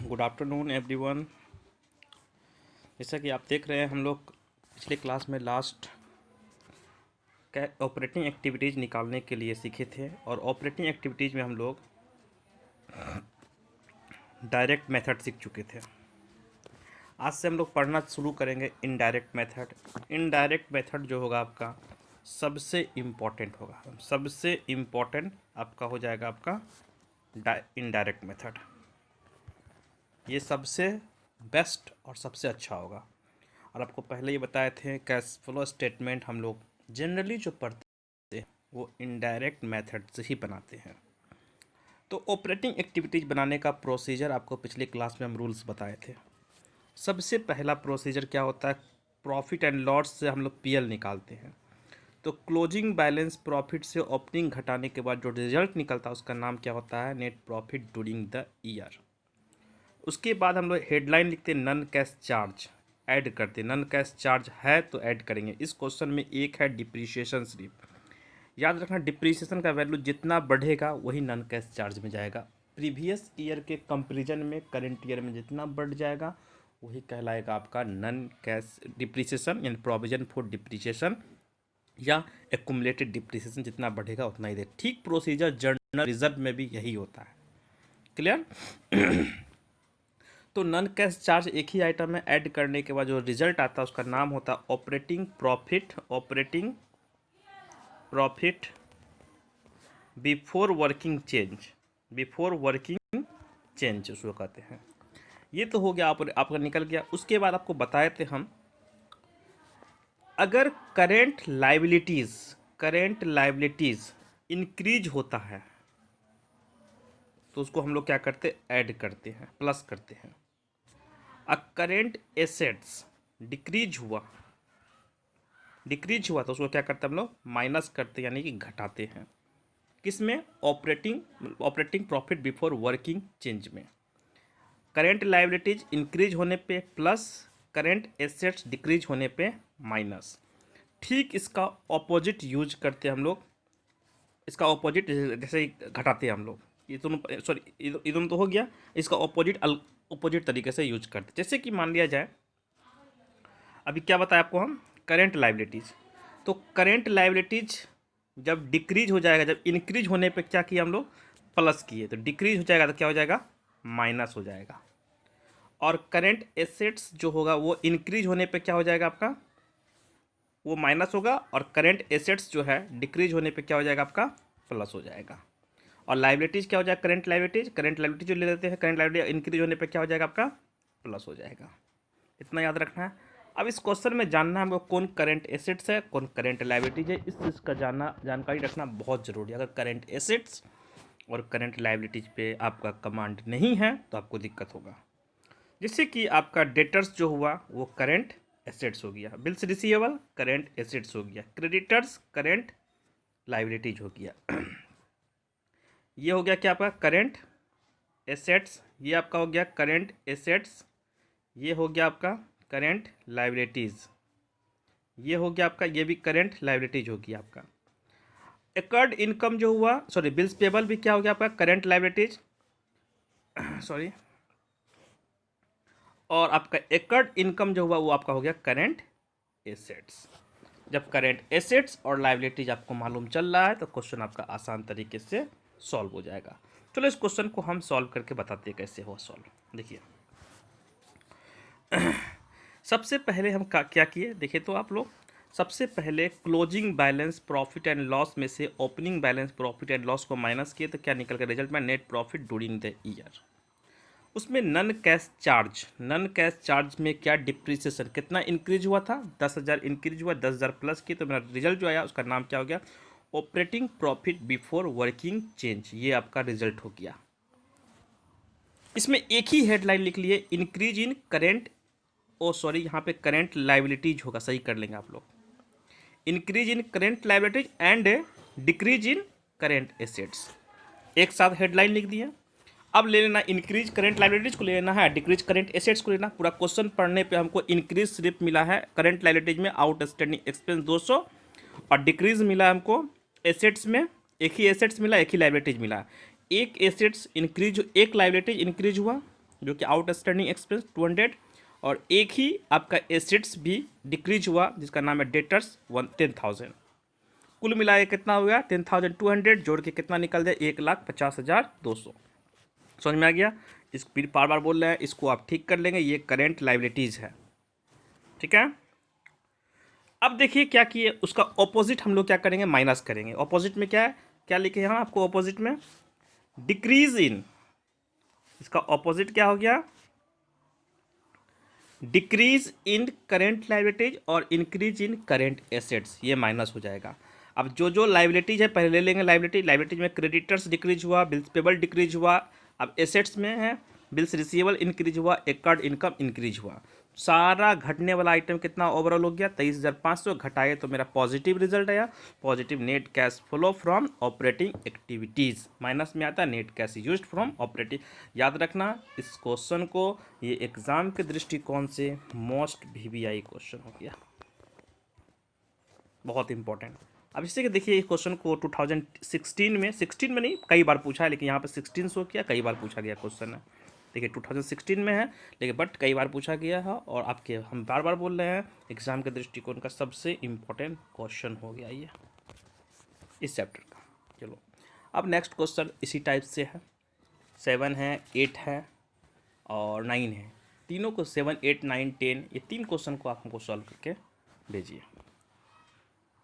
Good afternoon everyone. जैसा कि आप देख रहे हैं, हम लोग पिछले क्लास में लास्ट ऑपरेटिंग एक्टिविटीज़ निकालने के लिए सीखे थे और ऑपरेटिंग एक्टिविटीज़ में हम लोग डायरेक्ट मेथड सीख चुके थे। आज से हम लोग पढ़ना शुरू करेंगे इनडायरेक्ट मेथड। इनडायरेक्ट मेथड जो होगा आपका सबसे इम्पॉर्टेंट होगा, सबसे इम्पॉर्टेंट आपका हो जाएगा आपका इनडायरेक्ट मेथड। ये सबसे बेस्ट और सबसे अच्छा होगा। और आपको पहले ही बताए थे कैश फ्लो स्टेटमेंट हम लोग जनरली जो पढ़ते हैं वो इनडायरेक्ट मेथड से ही बनाते हैं। तो ऑपरेटिंग एक्टिविटीज़ बनाने का प्रोसीजर आपको पिछले क्लास में हम रूल्स बताए थे। सबसे पहला प्रोसीजर क्या होता है, प्रॉफिट एंड लॉस से हम लोग पीएल निकालते हैं। तो क्लोजिंग बैलेंस प्रॉफिट से ओपनिंग घटाने के बाद जो रिजल्ट निकलता है उसका नाम क्या होता है, net profit during the year. उसके बाद हम लोग हेडलाइन लिखते हैं नन कैश चार्ज, ऐड करते हैं। नन कैश चार्ज है तो ऐड करेंगे। इस क्वेश्चन में एक है डिप्रीशिएशन स्लिप। याद रखना, डिप्रीशिएशन का वैल्यू जितना बढ़ेगा वही नन कैश चार्ज में जाएगा। प्रीवियस ईयर के कंपैरिजन में करंट ईयर में जितना बढ़ जाएगा वही कहलाएगा आपका नन कैश डिप्रीशिएशन, यानी प्रोविजन फॉर डिप्रीशिएशन या एक्युमुलेटेड डिप्रीशिएशन। जितना बढ़ेगा उतना ही दे। ठीक प्रोसीजर जर्नल रिजर्व में भी यही होता है। क्लियर? तो नन कैश चार्ज एक ही आइटम में ऐड करने के बाद जो रिजल्ट आता है उसका नाम होता है operating profit. Operating profit before working change, before working change उसको कहते हैं। ये तो हो गया, आपका निकल गया। उसके बाद आपको बताए थे हम, अगर करेंट लाइबिलिटीज इंक्रीज होता है तो उसको हम लोग क्या करते हैं, ऐड करते हैं, प्लस करते हैं। करेंट एसेट्स डिक्रीज हुआ तो उसको क्या करते हैं हम लोग, माइनस करते हैं, यानी कि घटाते हैं। किसमें, operating profit before working change में। करेंट लायबिलिटीज इंक्रीज होने पे प्लस, करेंट एसेट्स डिक्रीज होने पे माइनस। ठीक इसका ऑपोजिट यूज करते हैं हम लोग। इसका ऑपोजिट जैसे ही घटाते हैं हम लोग, ये दोनों ये दोनों तो हो गया। इसका ऑपोजिट तरीके से यूज करते हैं। जैसे कि मान लिया जाए, अभी क्या बताया आपको हम, करेंट लायबिलिटीज। तो करेंट लायबिलिटीज जब डिक्रीज हो जाएगा, जब इंक्रीज होने पे क्या किया हम लोग, प्लस किए, तो डिक्रीज हो जाएगा तो क्या हो जाएगा, माइनस हो जाएगा। और करेंट एसेट्स जो होगा वो इंक्रीज होने पे क्या हो जाएगा आपका, वो माइनस होगा। और करेंट एसेट्स जो है डिक्रीज होने पे क्या हो जाएगा आपका, प्लस हो जाएगा। और लायबिलिटीज क्या हो जाएगा, करेंट लायबिलिटीज जो ले लेते हैं, करेंट लायबिलिटी इंक्रीज होने पे क्या हो जाएगा आपका, प्लस हो जाएगा। इतना याद रखना है। अब इस क्वेश्चन में जानना है हमको कौन करंट एसेट्स है, कौन करंट लायबिलिटीज है। इस चीज़ का जानकारी रखना बहुत ज़रूरी है। अगर करंट एसेट्स और करंट लायबिलिटीज पे आपका कमांड नहीं है तो आपको दिक्कत होगा। जैसे कि आपका डेटर्स जो हुआ वो करंट एसेट्स हो गया, बिल्स रिसीवेबल करंट एसेट्स हो गया, क्रेडिटर्स करंट लायबिलिटीज हो गया। ये हो गया क्या आपका करंट एसेट्स, ये आपका हो गया करंट एसेट्स, ये हो गया आपका करंट लायबिलिटीज़, ये हो गया आपका, ये भी करंट लायबिलिटीज होगी आपका। एकर्ड इनकम जो हुआ, बिल्स पेबल भी क्या हो गया आपका, करंट लायबिलिटीज और आपका एकर्ड इनकम जो हुआ वो आपका हो गया करंट एसेट्स। जब करंट एसेट्स और लायबिलिटीज आपको मालूम चल रहा है तो क्वेश्चन आपका आसान तरीके से सॉल्व हो जाएगा। चलो इस क्वेश्चन को हम सॉल्व करके बताते हैं कैसे हुआ सॉल्व। देखिए सबसे पहले हम क्या किए, देखिए तो आप लोग, सबसे पहले closing balance profit and loss में से opening balance profit and loss को माइनस किए तो क्या निकल गया रिजल्ट में, net profit during the year. उसमें नन कैश चार्ज में क्या डिप्रिसिएशन कितना इंक्रीज हुआ था, 10,000 इंक्रीज हुआ, 10,000 प्लस किए तो मेरा रिजल्ट जो आया उसका नाम क्या हो गया, operating profit before working change. ये आपका रिजल्ट हो गया। इसमें एक ही हेडलाइन लिख लिए, इंक्रीज इन करेंट, यहाँ पे करंट लायबिलिटीज होगा, सही कर लेंगे आप लोग, increase in current liabilities and decrease in current assets. एक साथ हेडलाइन लिख दिया। अब ले लेना इंक्रीज करंट लायबिलिटीज को ले लेना है, डिक्रीज करंट एसेट्स को लेना। पूरा क्वेश्चन पढ़ने पे हमको इंक्रीज सिर्फ मिला है करंट लायबिलिटीज में, आउटस्टैंडिंग एक्सपेंस 200, और डिक्रीज मिला हमको एसेट्स में, एक ही एसेट्स मिला, एक ही लायबिलिटीज मिला। एक एसेट्स इंक्रीज, एक लायबिलिटीज इंक्रीज हुआ जो कि आउटस्टैंडिंग एक्सपेंस 200, और एक ही आपका एसेट्स भी डिक्रीज हुआ जिसका नाम है डेटर्स 10,000। कुल मिला के कितना हो गया 10,200, जोड़ के कितना निकल जाए 1,50,200। समझ में आ गया। इस बार बार बोल रहे हैं, इसको आप ठीक कर लेंगे, ये करेंट लाइबिलिटीज़ है। ठीक है। अब देखिए क्या किए, उसका ऑपोजिट हम लोग क्या करेंगे, माइनस करेंगे। ऑपोजिट में क्या है, क्या लिखे यहाँ आपको ऑपोजिट में, डिक्रीज इन, इसका ऑपोजिट क्या हो गया, डिक्रीज इन करेंट लाइबिलिटीज और इंक्रीज इन करेंट एसेट्स, ये माइनस हो जाएगा। अब जो जो लाइबिलिटीज है पहले ले लेंगे, लाइबिलिटीज में क्रेडिटर्स डिक्रीज हुआ, बिल्स पेबल डिक्रीज हुआ। अब एसेट्स में है बिल्स रिसीवेबल इंक्रीज हुआ, एक्कर्ड इनकम इंक्रीज हुआ। सारा घटने वाला आइटम कितना ओवरऑल हो गया 23,500, घटाए तो मेरा पॉजिटिव रिजल्ट आया, positive net cash flow from operating activities. Minus में आता है net cash used from operating. याद रखना इस क्वेश्चन को, ये एग्जाम के दृष्टिकोण से मोस्ट VVI क्वेश्चन हो गया, बहुत इंपॉर्टेंट। अब इससे कि देखिए इस क्वेश्चन को 2016 में, 16 में नहीं कई बार पूछा है, लेकिन यहाँ पे 16 शो किया, कई बार पूछा गया क्वेश्चन है। देखिए 2016 में है, लेकिन बट कई बार पूछा गया है, और आपके हम बार बार बोल रहे हैं एग्जाम के दृष्टिकोण का सबसे इम्पोर्टेंट क्वेश्चन हो गया ये इस चैप्टर का। चलो अब नेक्स्ट क्वेश्चन इसी टाइप से है, 7 है, 8 है और 9 है। तीनों को 7, 8, 9, 10 ये तीन क्वेश्चन को आप हमको सॉल्व करके भेजिए।